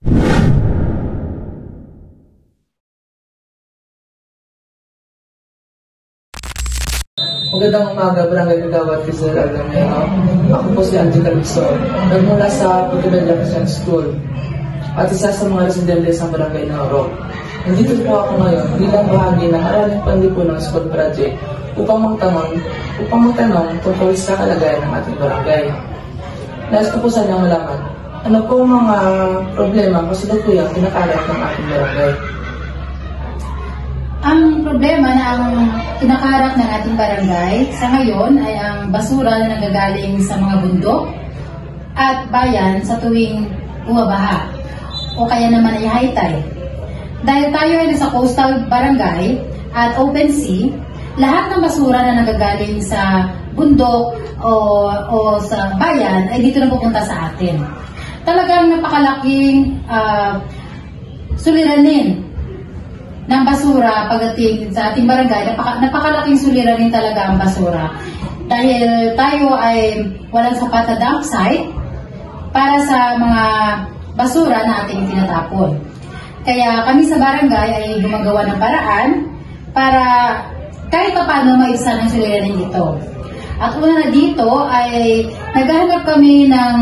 Magandang umaga, Barangay Kagawad, Quezon Alamero. Ako po si Angie Calixon, nagmula sa Portobello Christian School at isa sa mga residente sa Barangay Naoro. Nandito po ako ngayon bilang bahagi ng Araling Panlipunang School Project upang magtanong tungkol sa kalagayan ng ating barangay. Nais ko po sana malaman, ano po mga problema kasalukuyang kinakalat ng ating barangay? Ang problema na ang kinakaharap ng ating barangay sa ngayon ay ang basura na nagagaling sa mga bundok at bayan sa tuwing bumabaha o kaya naman ay high tide. Dahil tayo ay nasa coastal barangay at open sea, lahat ng basura na nagagaling sa bundok o sa bayan ay dito na pupunta sa atin. Talagang napakalaking suliranin ng basura pagdating sa ating barangay. Napakalaking suliranin talaga ang basura. Dahil tayo ay walang sapat na dump site para sa mga basura na ating tinatapon. Kaya kami sa barangay ay gumagawa ng paraan para kahit paano maisa ng suliranin ito. At una na dito ay naghahanap kami ng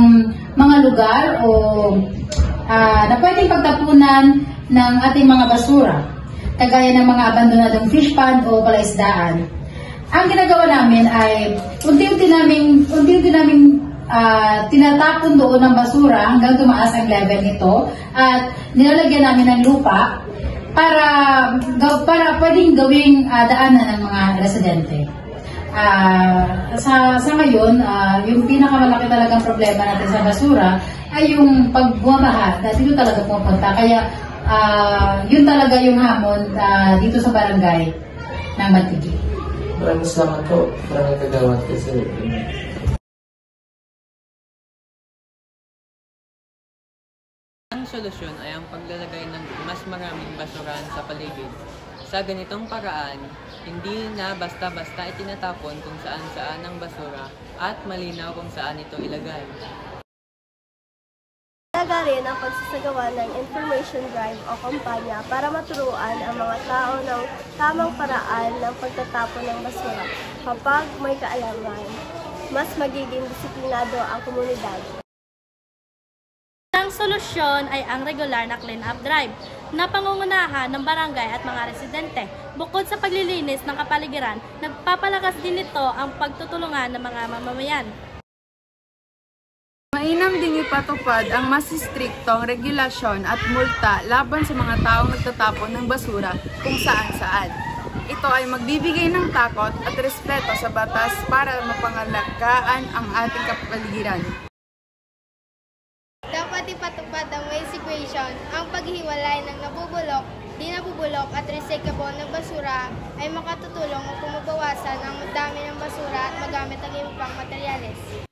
mga lugar na pwedeng pagtapunan ng ating mga basura, kagaya ng mga abandonadong fish pond o palaisdaan. Ang ginagawa namin ay unti-unti namin tinatapon doon ng basura hanggang tumaas ang level nito at nilalagyan namin ng lupa para pwedeng gawing daanan ng mga residente. Sa ngayon, yung pinakamalaki talagang problema natin sa basura ay yung pagbumabaha. Dito talaga pumunta. Kaya yun talaga yung hamon dito sa barangay ng Matigi. Maraming salamat po, Barangay Kagawad, Quezon. Ang solusyon ay ang paglalagay ng mas maraming basurahan sa paligid. Sa ganitong paraan, hindi na basta-basta itinatapon kung saan-saan ang basura at malinaw kung saan ito ilagay. Talaga rin ang pagsasagawa ng information drive o kampanya para maturuan ang mga tao ng tamang paraan ng pagtatapon ng basura. Kapag may kaalaman, mas magiging disiplinado ang komunidad. Ang solusyon ay ang regular na clean-up drive na pangungunahan ng barangay at mga residente. Bukod sa paglilinis ng kapaligiran, nagpapalakas din ito ang pagtutulungan ng mga mamamayan. Mainam ding ipatupad ang mas striktong regulasyon at multa laban sa mga taong nagtatapon ng basura kung saan-saan. Ito ay magbibigay ng takot at respeto sa batas para mapangalagaan ang ating kapaligiran. Dapat ipatupad ang waste segregation, ang paghihiwalay ng nabubulok, di nabubulok at recyclable na basura ay makatutulong upang mabawasan ang dami ng basura at magamit ang iba pang materyales.